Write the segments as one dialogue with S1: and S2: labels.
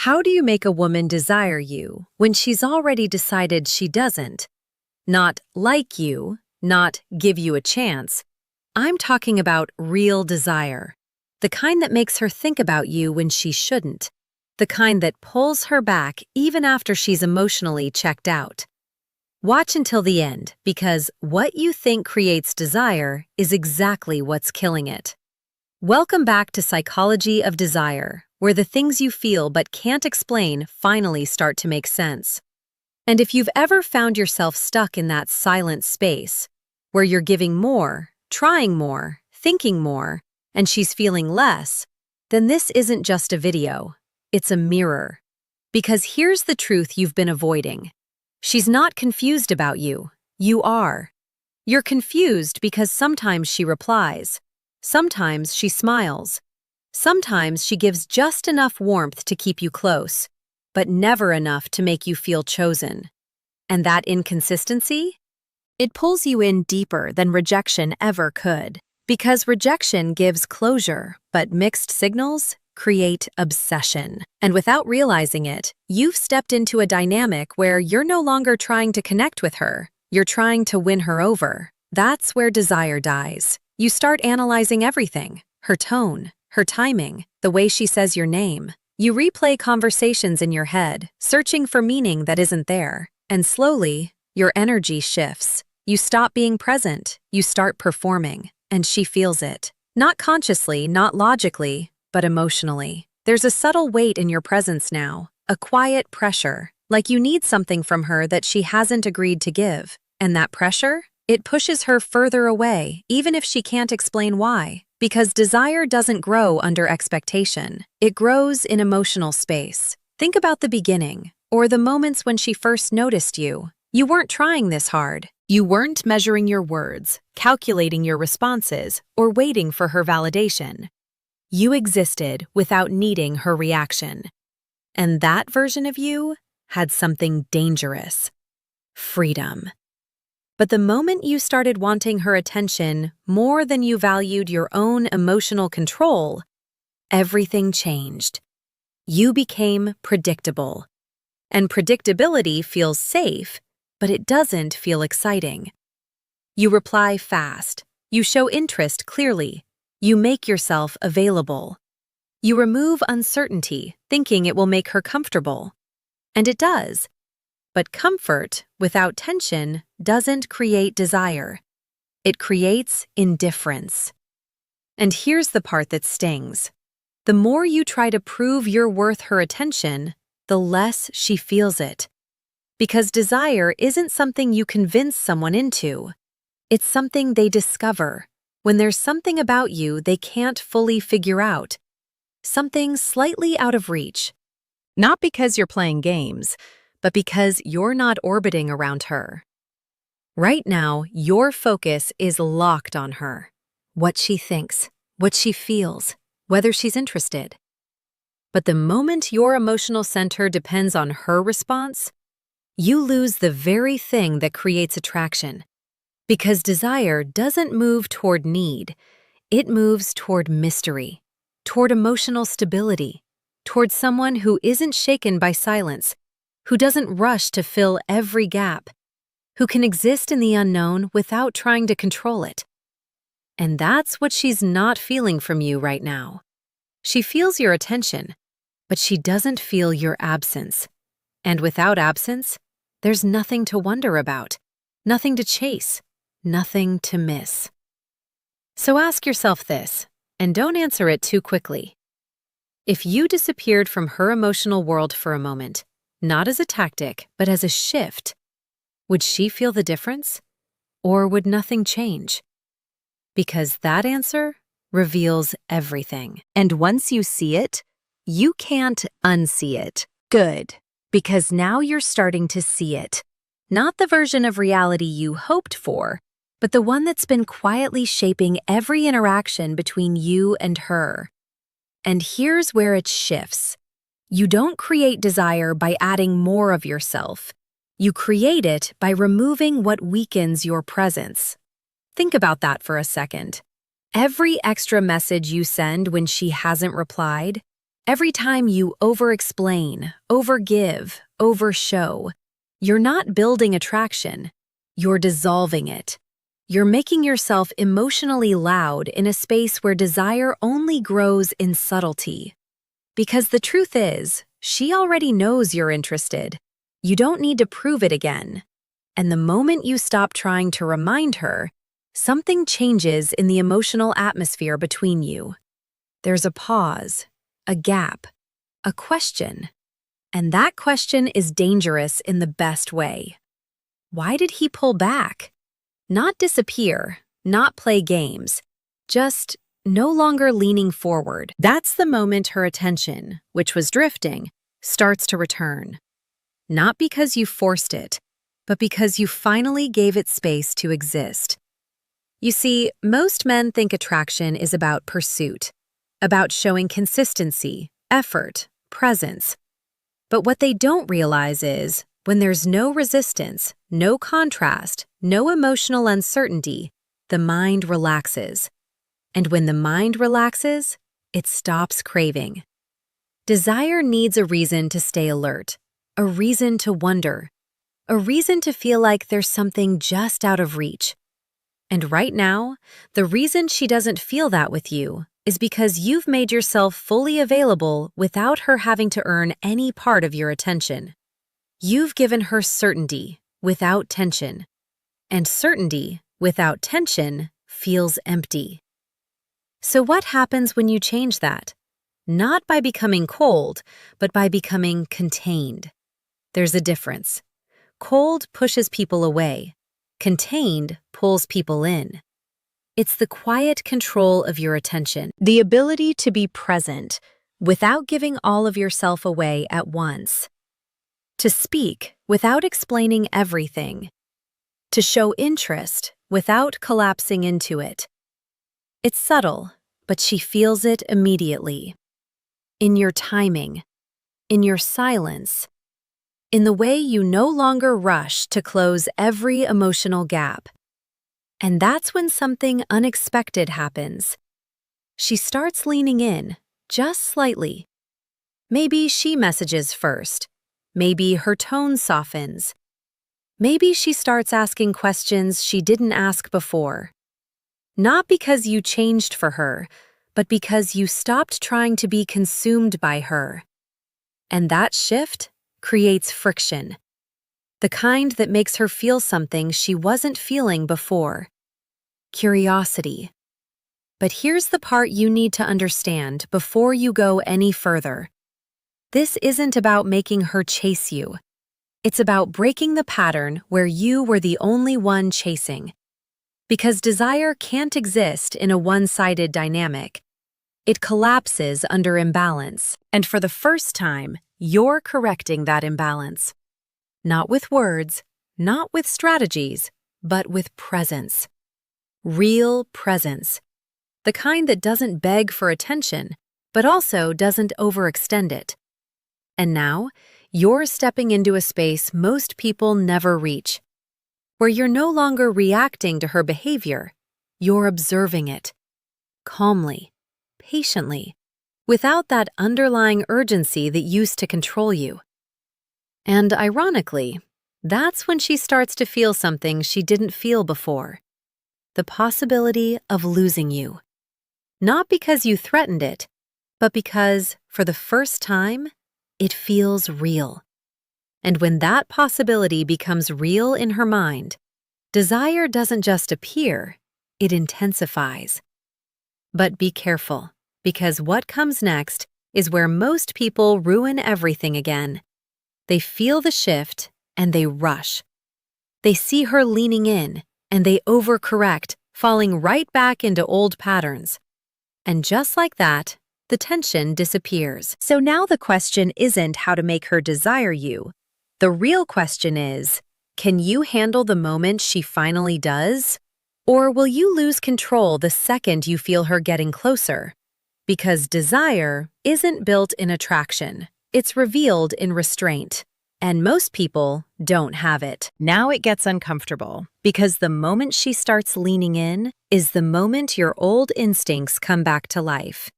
S1: How do you make a woman desire you when she's already decided she doesn't? Not like you, not give you a chance. I'm talking about real desire. The kind that makes her think about you when she shouldn't. The kind that pulls her back even after she's emotionally checked out. Watch until the end, because what you think creates desire is exactly what's killing it. Welcome back to Psychology of Desire, where the things you feel but can't explain finally start to make sense. And if you've ever found yourself stuck in that silent space, where you're giving more, trying more, thinking more, and she's feeling less, then this isn't just a video, it's a mirror. Because here's the truth you've been avoiding. She's not confused about you, you are. You're confused because sometimes she replies, sometimes she smiles, sometimes she gives just enough warmth to keep you close, but never enough to make you feel chosen. And that inconsistency? It pulls you in deeper than rejection ever could. Because rejection gives closure, but mixed signals create obsession. And without realizing it, you've stepped into a dynamic where you're no longer trying to connect with her, you're trying to win her over. That's where desire dies. You start analyzing everything, her tone, her timing, the way she says your name. You replay conversations in your head, searching for meaning that isn't there. And slowly, your energy shifts. You stop being present, you start performing, and she feels it. Not consciously, not logically, but emotionally. There's a subtle weight in your presence now, a quiet pressure, like you need something from her that she hasn't agreed to give. And that pressure? It pushes her further away, even if she can't explain why. Because desire doesn't grow under expectation. It grows in emotional space. Think about the beginning, or the moments when she first noticed you. You weren't trying this hard. You weren't measuring your words, calculating your responses, or waiting for her validation. You existed without needing her reaction. And that version of you had something dangerous: freedom. But the moment you started wanting her attention more than you valued your own emotional control, everything changed. You became predictable. And predictability feels safe, but it doesn't feel exciting. You reply fast. You show interest clearly. You make yourself available. You remove uncertainty, thinking it will make her comfortable. And it does. But comfort without tension doesn't create desire. It creates indifference. And here's the part that stings. The more you try to prove you're worth her attention, the less she feels it. Because desire isn't something you convince someone into. It's something they discover when there's something about you they can't fully figure out. Something slightly out of reach. Not because you're playing games, but because you're not orbiting around her. Right now, your focus is locked on her. What she thinks, what she feels, whether she's interested. But the moment your emotional center depends on her response, you lose the very thing that creates attraction. Because desire doesn't move toward need, it moves toward mystery, toward emotional stability, toward someone who isn't shaken by silence, who doesn't rush to fill every gap, who can exist in the unknown without trying to control it. And that's what she's not feeling from you right now. She feels your attention, but she doesn't feel your absence. And without absence, there's nothing to wonder about, nothing to chase, nothing to miss. So ask yourself this, and don't answer it too quickly. If you disappeared from her emotional world for a moment, not as a tactic, but as a shift, would she feel the difference? Or would nothing change? Because that answer reveals everything. And once you see it, you can't unsee it. Good. Because now you're starting to see it. Not the version of reality you hoped for, but the one that's been quietly shaping every interaction between you and her. And here's where it shifts. You don't create desire by adding more of yourself. You create it by removing what weakens your presence. Think about that for a second. Every extra message you send when she hasn't replied, Every time you over-explain, over-give, over-show, you're not building attraction, you're dissolving it. You're making yourself emotionally loud in a space where desire only grows in subtlety. Because the truth is, she already knows you're interested. You don't need to prove it again. And the moment you stop trying to remind her, something changes in the emotional atmosphere between you. There's a pause, a gap, a question. And that question is dangerous in the best way. Why did he pull back? Not disappear, not play games, just no longer leaning forward. That's the moment her attention, which was drifting, starts to return. Not because you forced it, but because you finally gave it space to exist. You see, most men think attraction is about pursuit, about showing consistency, effort, presence. But what they don't realize is, when there's no resistance, no contrast, no emotional uncertainty, the mind relaxes. And when the mind relaxes, it stops craving. Desire needs a reason to stay alert, a reason to wonder, a reason to feel like there's something just out of reach. And right now, the reason she doesn't feel that with you is because you've made yourself fully available without her having to earn any part of your attention. You've given her certainty without tension, and certainty without tension feels empty. So what happens when you change that? Not by becoming cold, but by becoming contained. There's a difference. Cold pushes people away. Contained pulls people in. It's the quiet control of your attention, the ability to be present without giving all of yourself away at once. To speak without explaining everything. To show interest without collapsing into it. It's subtle, but she feels it immediately. In your timing, in your silence, in the way you no longer rush to close every emotional gap. And that's when something unexpected happens. She starts leaning in, just slightly. Maybe she messages first. Maybe her tone softens. Maybe she starts asking questions she didn't ask before. Not because you changed for her, but because you stopped trying to be consumed by her. And that shift creates friction. The kind that makes her feel something she wasn't feeling before. Curiosity. But here's the part you need to understand before you go any further. This isn't about making her chase you. It's about breaking the pattern where you were the only one chasing. Because desire can't exist in a one-sided dynamic. It collapses under imbalance, and for the first time, you're correcting that imbalance. Not with words, not with strategies, but with presence. Real presence. The kind that doesn't beg for attention, but also doesn't overextend it. And now, you're stepping into a space most people never reach, where you're no longer reacting to her behavior, you're observing it. Calmly, patiently, without that underlying urgency that used to control you. And ironically, that's when she starts to feel something she didn't feel before. The possibility of losing you. Not because you threatened it, but because, for the first time, it feels real. And when that possibility becomes real in her mind, desire doesn't just appear, it intensifies. But be careful, because what comes next is where most people ruin everything again. They feel the shift and they rush. They see her leaning in and they overcorrect, falling right back into old patterns. And just like that, the tension disappears. So now the question isn't how to make her desire you. The real question is, can you handle the moment she finally does? Or will you lose control the second you feel her getting closer? Because desire isn't built in attraction. It's revealed in restraint. And most people don't have it. Now it gets uncomfortable, because the moment she starts leaning in is the moment your old instincts come back to life.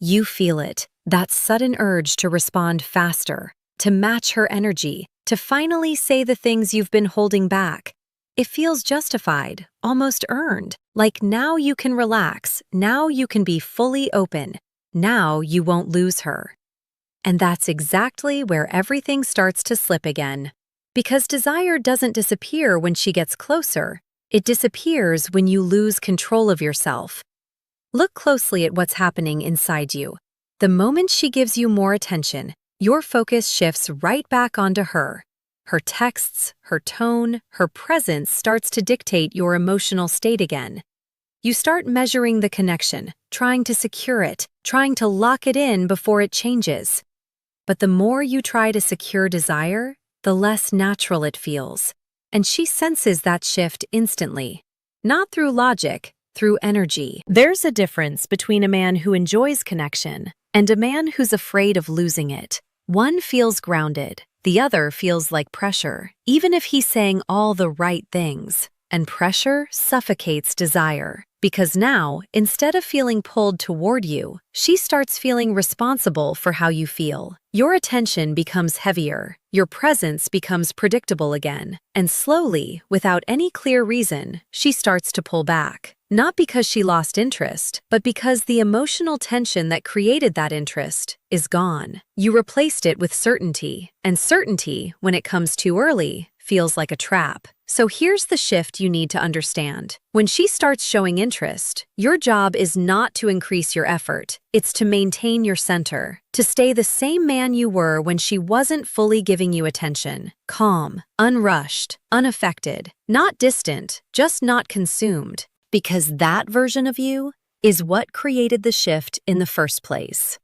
S1: You feel it, That sudden urge to respond faster, to match her energy, to finally say the things you've been holding back. It feels justified, almost earned, like now you can relax, now you can be fully open, now you won't lose her. And that's exactly where everything starts to slip again. Because desire doesn't disappear when she gets closer, it disappears when you lose control of yourself. Look closely at what's happening inside you. The moment she gives you more attention, your focus shifts right back onto her. Her texts, her tone, her presence starts to dictate your emotional state again. You start measuring the connection, trying to secure it, trying to lock it in before it changes. But the more you try to secure desire, the less natural it feels. And she senses that shift instantly. Not through logic, through energy. There's a difference between a man who enjoys connection and a man who's afraid of losing it. One feels grounded, the other feels like pressure, even if he's saying all the right things. And pressure suffocates desire. Because now, instead of feeling pulled toward you, she starts feeling responsible for how you feel. Your attention becomes heavier, your presence becomes predictable again, and slowly, without any clear reason, she starts to pull back. Not because she lost interest, but because the emotional tension that created that interest is gone. You replaced it with certainty, and certainty, when it comes too early, feels like a trap. So here's the shift you need to understand. When she starts showing interest, your job is not to increase your effort. It's to maintain your center, to stay the same man you were when she wasn't fully giving you attention. Calm, unrushed, unaffected, not distant, just not consumed. Because that version of you is what created the shift in the first place.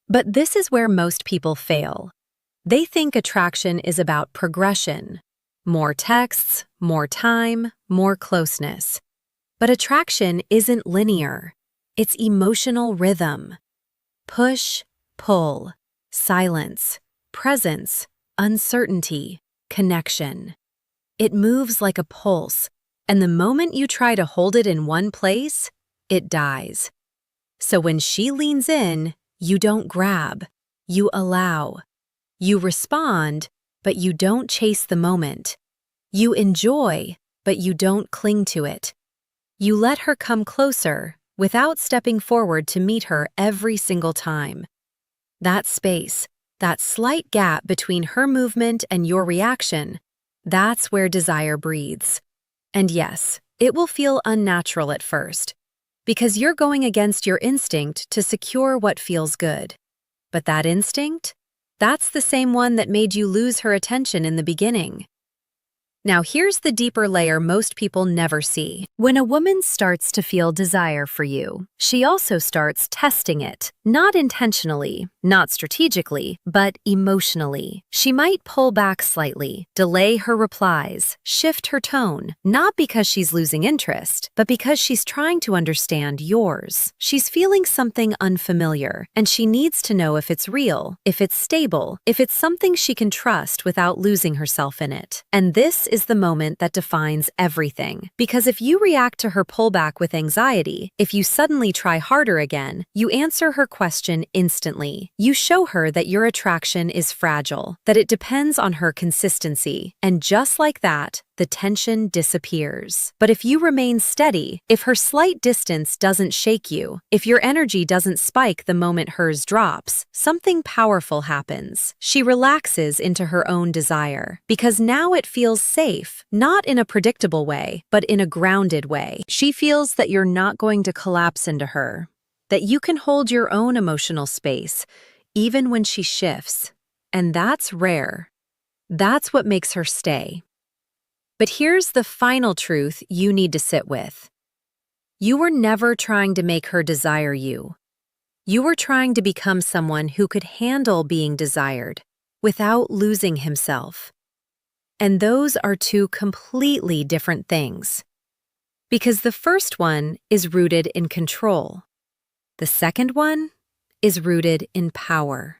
S1: But this is where most people fail. They think attraction is about progression. More texts, more time, more closeness. But attraction isn't linear. It's emotional rhythm. Push, pull, silence, presence, uncertainty, connection. It moves like a pulse, and the moment you try to hold it in one place, it dies. So when she leans in, you don't grab, you allow. You respond, but you don't chase the moment. You enjoy, but you don't cling to it. You let her come closer without stepping forward to meet her every single time. That space, that slight gap between her movement and your reaction, that's where desire breathes. And yes, it will feel unnatural at first, because you're going against your instinct to secure what feels good. But that instinct? That's the same one that made you lose her attention in the beginning. Now here's the deeper layer most people never see. When a woman starts to feel desire for you, she also starts testing it. Not intentionally, not strategically, but emotionally. She might pull back slightly, delay her replies, shift her tone, not because she's losing interest, but because she's trying to understand yours. She's feeling something unfamiliar, and she needs to know if it's real, if it's stable, if it's something she can trust without losing herself in it. And this is the moment that defines everything. Because if you react to her pullback with anxiety, if you suddenly try harder again, you answer her question instantly. You show her that your attraction is fragile, that it depends on her consistency, and just like that, the tension disappears. But if you remain steady, if her slight distance doesn't shake you, if your energy doesn't spike the moment hers drops, something powerful happens. She relaxes into her own desire, because now it feels safe, not in a predictable way, but in a grounded way. She feels that you're not going to collapse into her, that you can hold your own emotional space, even when she shifts. And that's rare. That's what makes her stay. But here's the final truth you need to sit with. You were never trying to make her desire you. You were trying to become someone who could handle being desired without losing himself. And those are two completely different things. Because the first one is rooted in control. The second one is rooted in power.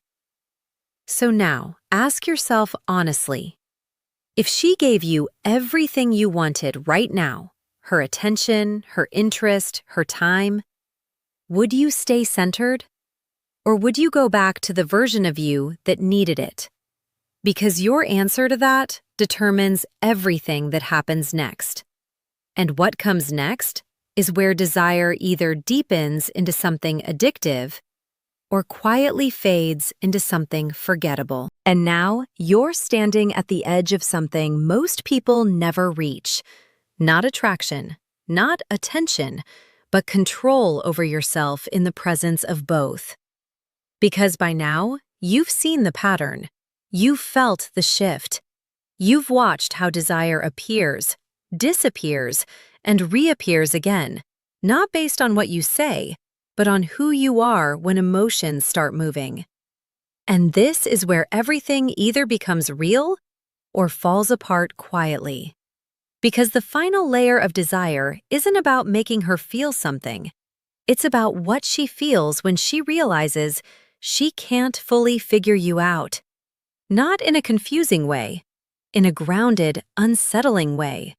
S1: So now, ask yourself honestly, if she gave you everything you wanted right now, her attention, her interest, her time, would you stay centered? Or would you go back to the version of you that needed it? Because your answer to that determines everything that happens next. And what comes next is where desire either deepens into something addictive or quietly fades into something forgettable. And now you're standing at the edge of something most people never reach. Not attraction, not attention, but control over yourself in the presence of both. Because by now, you've seen the pattern. You've felt the shift. You've watched how desire appears, disappears, and reappears again, not based on what you say, but on who you are when emotions start moving. And this is where everything either becomes real or falls apart quietly. Because the final layer of desire isn't about making her feel something. It's about what she feels when she realizes she can't fully figure you out. Not in a confusing way, in a grounded, unsettling way.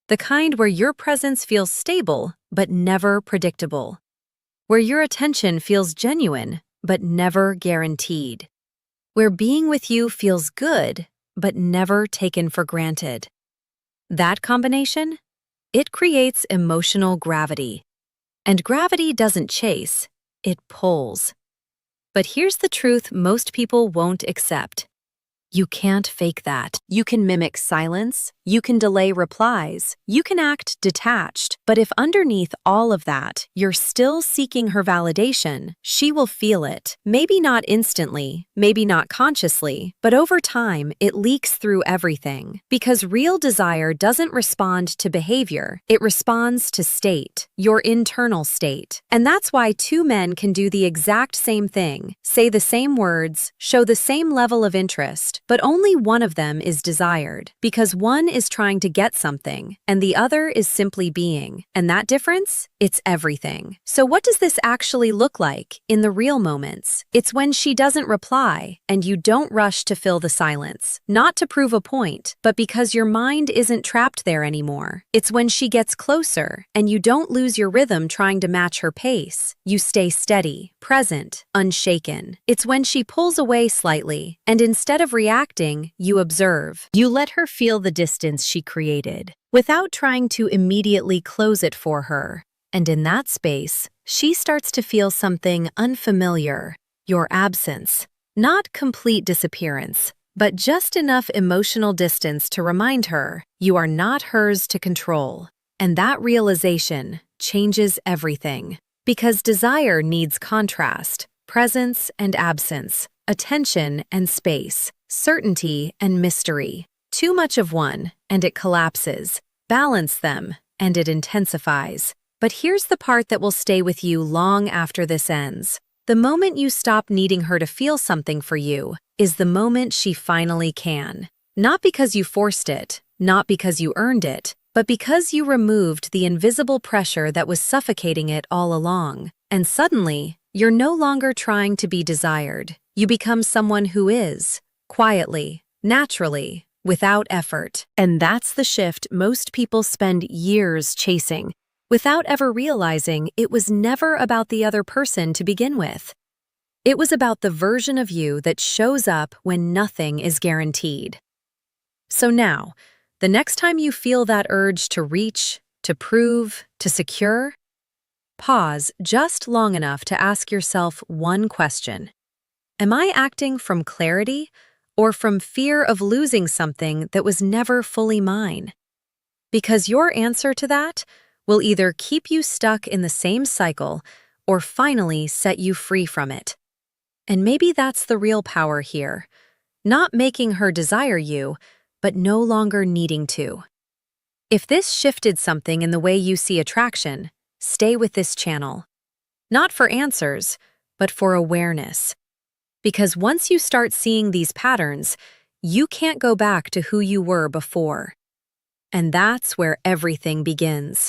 S1: The kind where your presence feels stable but never predictable. Where your attention feels genuine but never guaranteed. Where being with you feels good but never taken for granted. That combination? It creates emotional gravity. And gravity doesn't chase, it pulls. But here's the truth most people won't accept. You can't fake that. You can mimic silence, you can delay replies, you can act detached. But if underneath all of that, you're still seeking her validation, she will feel it. Maybe not instantly, maybe not consciously, but over time, it leaks through everything. Because real desire doesn't respond to behavior, it responds to state, your internal state. And that's why two men can do the exact same thing, say the same words, show the same level of interest, but only one of them is desired, because one is trying to get something, and the other is simply being. And that difference? It's everything. So what does this actually look like in the real moments? It's when she doesn't reply, and you don't rush to fill the silence. Not to prove a point, but because your mind isn't trapped there anymore. It's when she gets closer, and you don't lose your rhythm trying to match her pace. You stay steady, present, unshaken. It's when she pulls away slightly, and instead of reacting, you observe. You let her feel the distance she created, without trying to immediately close it for her. And in that space, she starts to feel something unfamiliar, your absence. Not complete disappearance, but just enough emotional distance to remind her you are not hers to control. And that realization changes everything. Because desire needs contrast, presence and absence, attention and space, certainty and mystery. Too much of one, and it collapses. Balance them, and it intensifies. But here's the part that will stay with you long after this ends. The moment you stop needing her to feel something for you is the moment she finally can. Not because you forced it, not because you earned it, but because you removed the invisible pressure that was suffocating it all along. And suddenly, you're no longer trying to be desired. You become someone who is, quietly, naturally, without effort. And that's the shift most people spend years chasing, without ever realizing it was never about the other person to begin with. It was about the version of you that shows up when nothing is guaranteed. So now, the next time you feel that urge to reach, to prove, to secure, pause just long enough to ask yourself one question. Am I acting from clarity or from fear of losing something that was never fully mine? Because your answer to that will either keep you stuck in the same cycle or finally set you free from it. And maybe that's the real power here. Not making her desire you, but no longer needing to. If this shifted something in the way you see attraction, stay with this channel. Not for answers, but for awareness. Because once you start seeing these patterns, you can't go back to who you were before. And that's where everything begins.